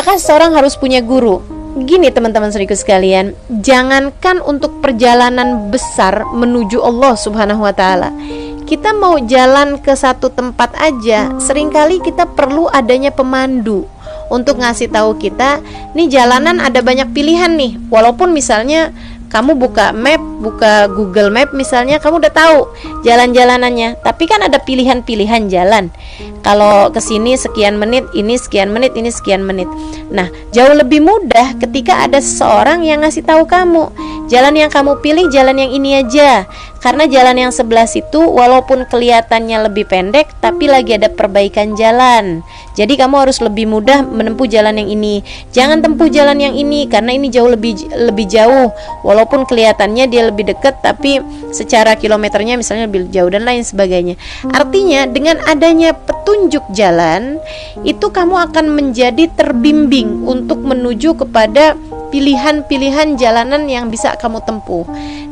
Apakah seseorang harus punya guru? Gini teman-teman saudaraku sekalian, jangankan untuk perjalanan besar menuju Allah Subhanahu wa Ta'ala, kita mau jalan ke satu tempat aja, seringkali kita perlu adanya pemandu untuk ngasih tahu kita, nih jalanan ada banyak pilihan nih. Walaupun misalnya kamu buka map, buka Google Map misalnya, kamu udah tahu jalan-jalanannya, tapi kan ada pilihan-pilihan jalan. Kalau kesini sekian menit, ini sekian menit, ini sekian menit. Nah, jauh lebih mudah ketika ada seseorang yang ngasih tahu kamu, jalan yang kamu pilih jalan yang ini aja. Karena jalan yang sebelah situ walaupun kelihatannya lebih pendek, tapi lagi ada perbaikan jalan. Jadi kamu harus lebih mudah menempuh jalan yang ini. Jangan tempuh jalan yang ini karena ini jauh lebih jauh. Walaupun kelihatannya dia lebih dekat, tapi secara kilometernya misalnya lebih jauh dan lain sebagainya. Artinya dengan adanya petunjuk jalan, itu kamu akan menjadi terbimbing untuk menuju kepada pilihan-pilihan jalanan yang bisa kamu tempuh.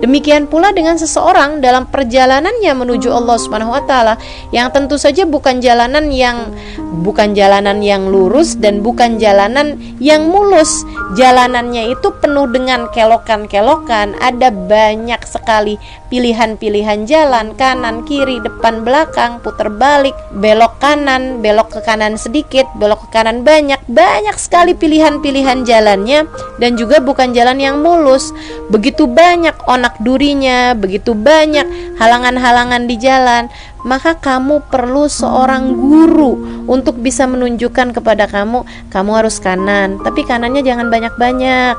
Demikian pula dengan seseorang dalam perjalanannya menuju Allah Subhanahu wa Ta'ala, yang tentu saja bukan jalanan yang lurus dan bukan jalanan yang mulus. Jalanannya itu penuh dengan kelokan-kelokan, ada banyak sekali pilihan-pilihan jalan, kanan, kiri, depan, belakang, putar balik, belok kanan, belok ke kanan sedikit, belok ke kanan banyak sekali pilihan-pilihan jalannya. Dan juga bukan jalan yang mulus, begitu banyak onak durinya, begitu banyak halangan-halangan di jalan. Maka kamu perlu seorang guru untuk bisa menunjukkan kepada kamu harus kanan, tapi kanannya jangan banyak-banyak,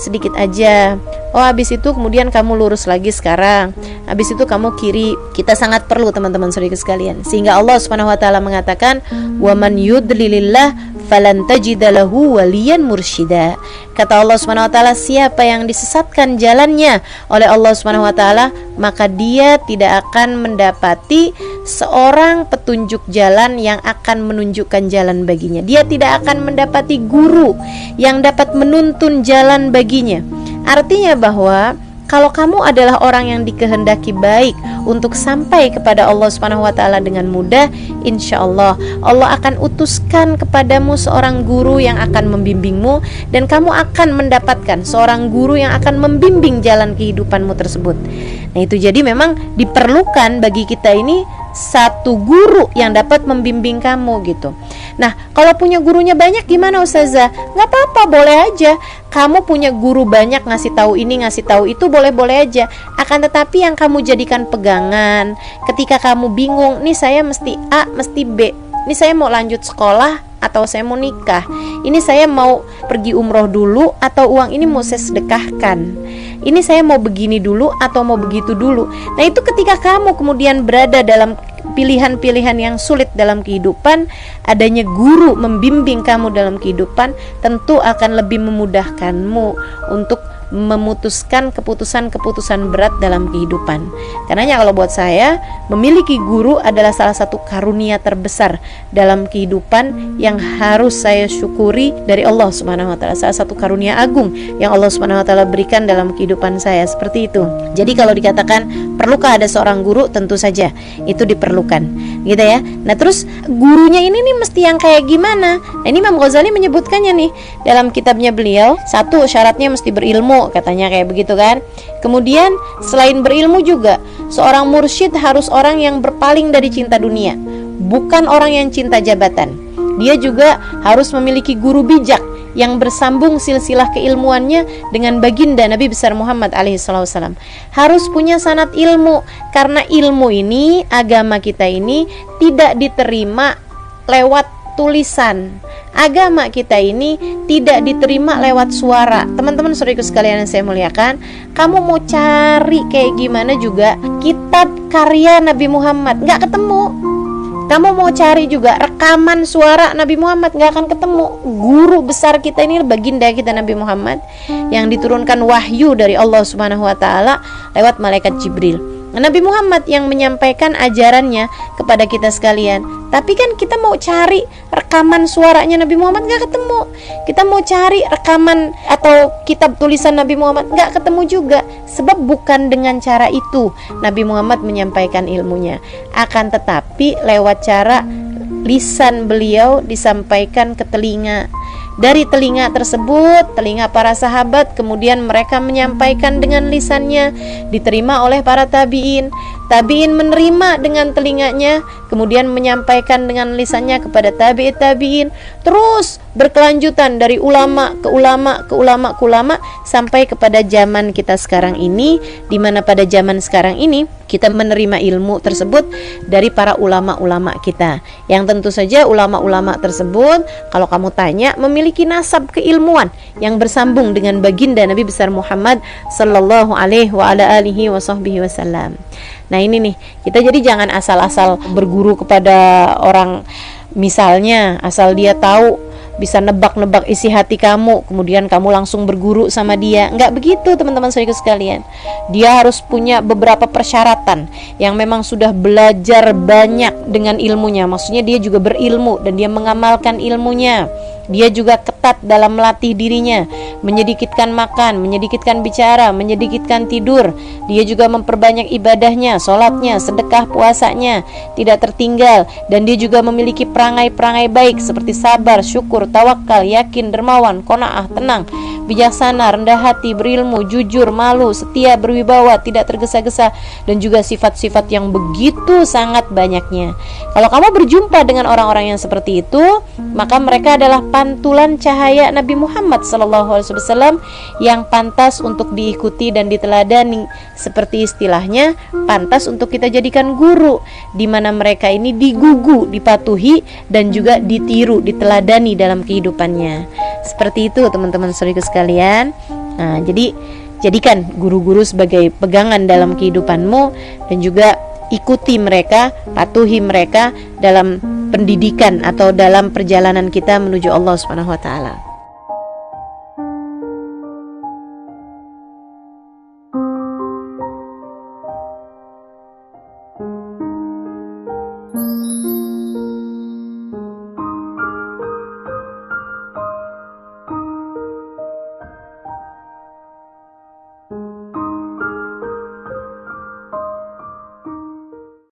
sedikit aja. Oh, habis itu kemudian kamu lurus lagi sekarang, habis itu kamu kiri. Kita sangat perlu teman-teman saudara sekalian, sehingga Allah Subhanahu wa Ta'ala mengatakan, wa man yudlilillah falan tajida lahu waliyan mursyida. Kata Allah Subhanahu wa Ta'ala, siapa yang disesatkan jalannya oleh Allah Subhanahu wa Ta'ala, maka dia tidak akan mendapati seorang petunjuk jalan yang akan menunjukkan jalan baginya. Dia tidak akan mendapati guru yang dapat menuntun jalan baginya. Artinya bahwa kalau kamu adalah orang yang dikehendaki baik untuk sampai kepada Allah Subhanahu wa Ta'ala dengan mudah, insya Allah Allah akan utuskan kepadamu seorang guru yang akan membimbingmu, dan kamu akan mendapatkan seorang guru yang akan membimbing jalan kehidupanmu tersebut. Nah, itu jadi memang diperlukan bagi kita ini satu guru yang dapat membimbing kamu gitu. Nah, kalau punya gurunya banyak gimana Ustazah? Gak apa-apa, boleh aja. Kamu punya guru banyak, ngasih tahu ini, ngasih tahu itu, boleh-boleh aja. Akan tetapi yang kamu jadikan pegangan ketika kamu bingung, nih saya mesti A, mesti B, ini saya mau lanjut sekolah atau saya mau nikah, ini saya mau pergi umroh dulu atau uang ini mau saya sedekahkan, ini saya mau begini dulu atau mau begitu dulu. Nah, itu ketika kamu kemudian berada dalam pilihan-pilihan yang sulit dalam kehidupan, adanya guru membimbing kamu dalam kehidupan tentu akan lebih memudahkanmu untuk memutuskan keputusan-keputusan berat dalam kehidupan. Karenanya kalau buat saya, memiliki guru adalah salah satu karunia terbesar dalam kehidupan yang harus saya syukuri dari Allah Subhanahu wa Ta'ala. Salah satu karunia agung yang Allah Subhanahu wa Ta'ala berikan dalam kehidupan saya, seperti itu. Jadi kalau dikatakan perlukah ada seorang guru, tentu saja itu diperlukan, gitu ya. Nah, terus gurunya ini nih mesti yang kayak gimana? Nah, ini Imam Ghazali menyebutkannya nih dalam kitabnya beliau. Satu, syaratnya mesti berilmu, katanya kayak begitu kan. Kemudian selain berilmu juga, seorang mursyid harus orang yang berpaling dari cinta dunia, bukan orang yang cinta jabatan. Dia juga harus memiliki guru bijak yang bersambung silsilah keilmuannya dengan baginda Nabi besar Muhammad alaihissalam. Harus punya sanad ilmu, karena ilmu ini, agama kita ini tidak diterima lewat tulisan. Agama kita ini tidak diterima lewat suara. Teman-teman saudaraku sekalian yang saya muliakan, kamu mau cari kayak gimana juga kitab karya Nabi Muhammad, gak ketemu. Kamu mau cari juga rekaman suara Nabi Muhammad, gak akan ketemu. Guru besar kita ini baginda kita Nabi Muhammad, yang diturunkan wahyu dari Allah Subhanahu wa Ta'ala lewat malaikat Jibril. Nabi Muhammad yang menyampaikan ajarannya kepada kita sekalian. Tapi kan kita mau cari rekaman suaranya Nabi Muhammad, gak ketemu. Kita mau cari rekaman atau kitab tulisan Nabi Muhammad, gak ketemu juga. Sebab bukan dengan cara itu Nabi Muhammad menyampaikan ilmunya, akan tetapi lewat cara lisan beliau disampaikan ke telinga. dari telinga tersebut, telinga para sahabat, kemudian mereka menyampaikan dengan lisannya, diterima oleh para tabi'in. Tabi'in menerima dengan telinganya, kemudian menyampaikan dengan lisannya kepada tabi'in, terus berkelanjutan dari ulama ke ulama ke ulama ke ulama sampai kepada zaman kita sekarang ini, di mana pada zaman sekarang ini kita menerima ilmu tersebut dari para ulama-ulama kita, yang tentu saja ulama-ulama tersebut kalau kamu tanya memiliki nasab keilmuan yang bersambung dengan baginda Nabi besar Muhammad sallallahu alaihi wa ala alihi wasallam. Nah ini nih, kita jadi jangan asal-asal berguru kepada orang, misalnya asal dia tahu bisa nebak-nebak isi hati kamu, kemudian kamu langsung berguru sama dia. Enggak begitu teman-teman saudara sekalian. Dia harus punya beberapa persyaratan yang memang sudah belajar banyak dengan ilmunya. Maksudnya dia juga berilmu dan dia mengamalkan ilmunya. Dia juga ketat dalam melatih dirinya, menyedikitkan makan, menyedikitkan bicara, menyedikitkan tidur. Dia juga memperbanyak ibadahnya, sholatnya, sedekah, puasanya, tidak tertinggal. Dan dia juga memiliki perangai-perangai baik seperti sabar, syukur, tawakal, yakin, dermawan, qanaah, tenang, bijaksana, rendah hati, berilmu, jujur, malu, setia, berwibawa, tidak tergesa-gesa, dan juga sifat-sifat yang begitu sangat banyaknya. Kalau kamu berjumpa dengan orang-orang yang seperti itu, maka mereka adalah pantulan cahaya Nabi Muhammad SAW yang pantas untuk diikuti dan diteladani, seperti istilahnya pantas untuk kita jadikan guru, di mana mereka ini digugu, dipatuhi, dan juga ditiru, diteladani dalam kehidupannya. Seperti itu teman-teman saudara sekalian. Nah, jadi jadikan guru-guru sebagai pegangan dalam kehidupanmu, dan juga ikuti mereka, patuhi mereka dalam pendidikan atau dalam perjalanan kita menuju Allah Subhanahu wa taala.